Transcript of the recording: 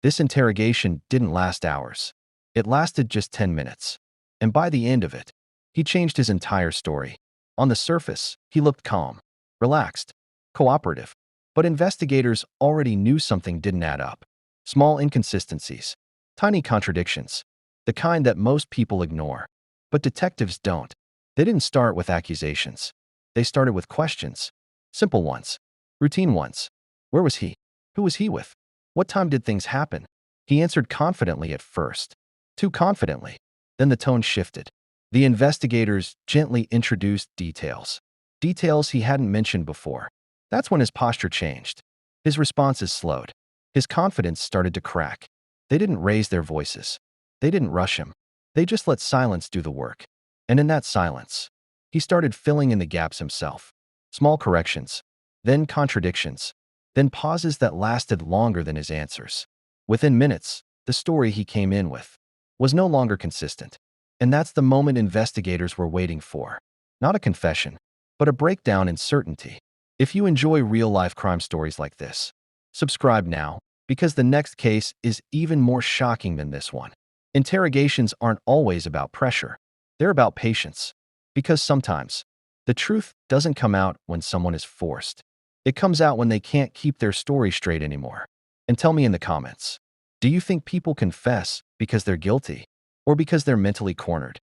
This interrogation didn't last hours. It lasted just 10 minutes. And by the end of it, he changed his entire story. On the surface, he looked calm, relaxed, cooperative. But investigators already knew something didn't add up. Small inconsistencies, tiny contradictions, the kind that most people ignore. But detectives don't. They didn't start with accusations. They started with questions. Simple ones. Routine ones. Where was he? Who was he with? What time did things happen? He answered confidently at first. Too confidently. Then the tone shifted. The investigators gently introduced details. Details he hadn't mentioned before. That's when his posture changed. His responses slowed. His confidence started to crack. They didn't raise their voices. They didn't rush him. They just let silence do the work. And in that silence, he started filling in the gaps himself. Small corrections, then contradictions, then pauses that lasted longer than his answers. Within minutes, the story he came in with was no longer consistent. And that's the moment investigators were waiting for. Not a confession, but a breakdown in certainty. If you enjoy real-life crime stories like this, subscribe now, because the next case is even more shocking than this one. Interrogations aren't always about pressure. They're about patience. Because sometimes, the truth doesn't come out when someone is forced. It comes out when they can't keep their story straight anymore. And tell me in the comments, do you think people confess because they're guilty or because they're mentally cornered?